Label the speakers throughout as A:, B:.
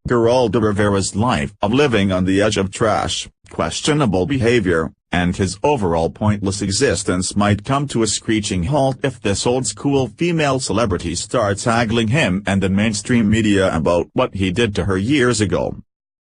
A: Geraldo Rivera's life of living on the edge of trash, questionable behavior, and his overall pointless existence might come to a screeching halt if this old-school female celebrity starts haggling him and the mainstream media about what he did to her years ago.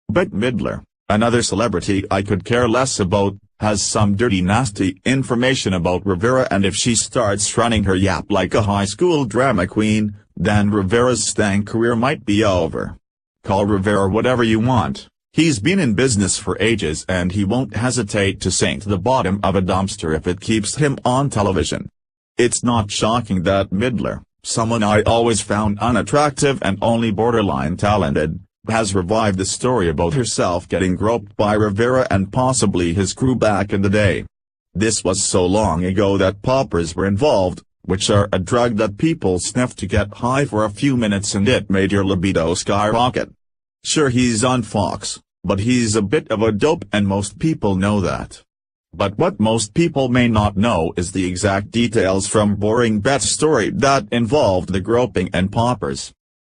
A: Bette Midler, another celebrity I could care less about, has some dirty nasty information about Rivera, and if she starts running her yap like a high school drama queen, then Rivera's stank career might be over. Call Rivera whatever you want, he's been in business for ages and he won't hesitate to sink to the bottom of a dumpster if it keeps him on television. It's not shocking that Midler, someone I always found unattractive and only borderline talented, has revived the story about herself getting groped by Rivera and possibly his crew back in the day. This was so long ago that poppers were involved, which are a drug that people sniff to get high for a few minutes, and it made your libido skyrocket. Sure, he's on Fox, but he's a bit of a dope and most people know that. But what most people may not know is the exact details from boring Bette's story that involved the groping and poppers.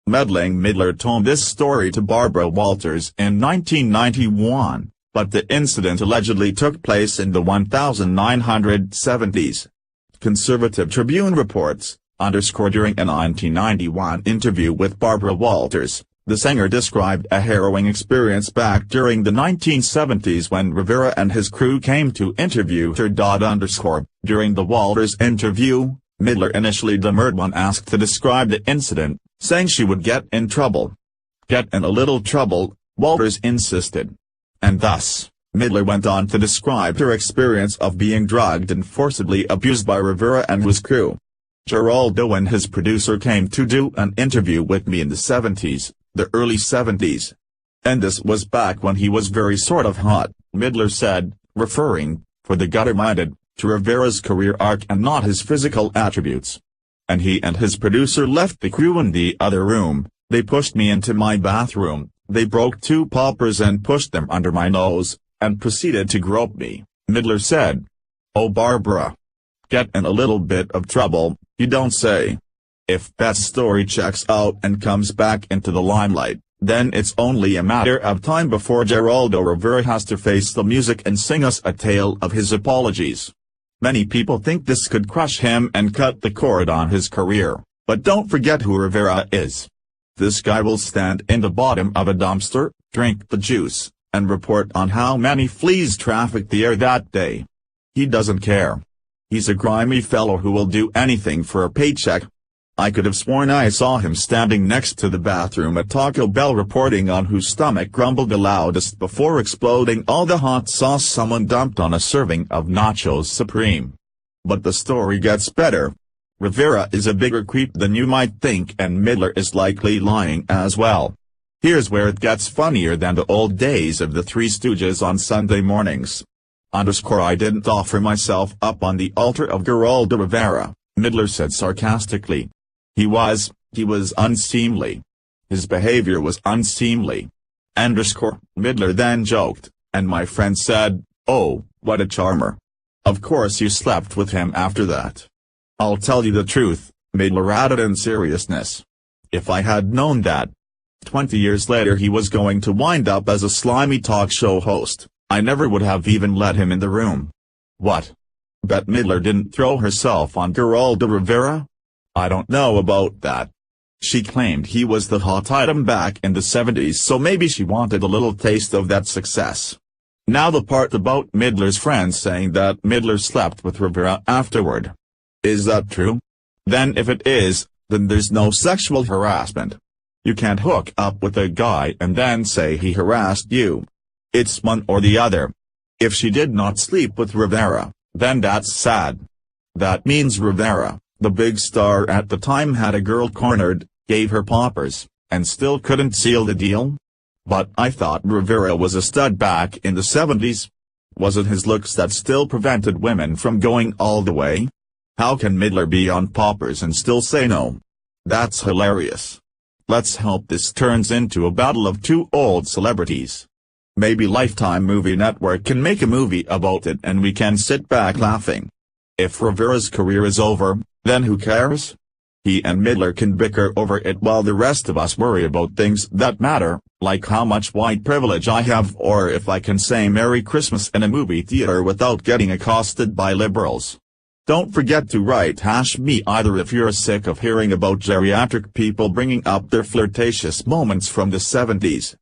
A: Meddling Midler told this story to Barbara Walters in 1991, but the incident allegedly took place in the 1970s. Conservative Tribune reports, during a 1991 interview with Barbara Walters, the singer described a harrowing experience back during the 1970s when Rivera and his crew came to interview her. During the Walters interview, Midler initially demurred when asked to describe the incident, saying she would get in trouble. Get in a little trouble, Walters insisted. And thus, Midler went on to describe her experience of being drugged and forcibly abused by Rivera and his crew. Geraldo and his producer came to do an interview with me in the 70s, the early 70s. And this was back when he was very sort of hot, Midler said, referring, for the gutter-minded, to Rivera's career arc and not his physical attributes. And he and his producer left the crew in the other room. They pushed me into my bathroom, they broke 2 poppers and pushed them under my nose, and proceeded to grope me, Midler said. Oh Barbara. Get in a little bit of trouble, you don't say. If Bette's story checks out and comes back into the limelight, then it's only a matter of time before Geraldo Rivera has to face the music and sing us a tale of his apologies. Many people think this could crush him and cut the cord on his career, but don't forget who Rivera is. This guy will stand in the bottom of a dumpster, drink the juice, and report on how many fleas trafficked the air that day. He doesn't care. He's a grimy fellow who will do anything for a paycheck. I could have sworn I saw him standing next to the bathroom at Taco Bell reporting on whose stomach grumbled the loudest before exploding all the hot sauce someone dumped on a serving of Nachos Supreme. But the story gets better. Rivera is a bigger creep than you might think, and Midler is likely lying as well. Here's where it gets funnier than the old days of the Three Stooges on Sunday mornings. I didn't offer myself up on the altar of Geraldo Rivera, Midler said sarcastically. He was unseemly. His behavior was unseemly. Midler then joked, and my friend said, oh, what a charmer. Of course you slept with him after that. I'll tell you the truth, Midler added in seriousness. If I had known that 20 years later he was going to wind up as a slimy talk show host, I never would have even let him in the room. What? Bette Midler didn't throw herself on Geraldo Rivera? I don't know about that. She claimed he was the hot item back in the 70s, so maybe she wanted a little taste of that success. Now the part about Midler's friends saying that Midler slept with Rivera afterward. Is that true? Then if it is, then there's no sexual harassment. You can't hook up with a guy and then say he harassed you. It's one or the other. If she did not sleep with Rivera, then that's sad. That means Rivera, the big star at the time, had a girl cornered, gave her poppers, and still couldn't seal the deal? But I thought Rivera was a stud back in the 70s. Was it his looks that still prevented women from going all the way? How can Midler be on poppers and still say no? That's hilarious. Let's hope this turns into a battle of 2 old celebrities. Maybe Lifetime Movie Network can make a movie about it and we can sit back laughing. If Rivera's career is over, then who cares? He and Midler can bicker over it while the rest of us worry about things that matter, like how much white privilege I have or if I can say Merry Christmas in a movie theater without getting accosted by liberals. Don't forget to write #me either if you're sick of hearing about geriatric people bringing up their flirtatious moments from the 70s.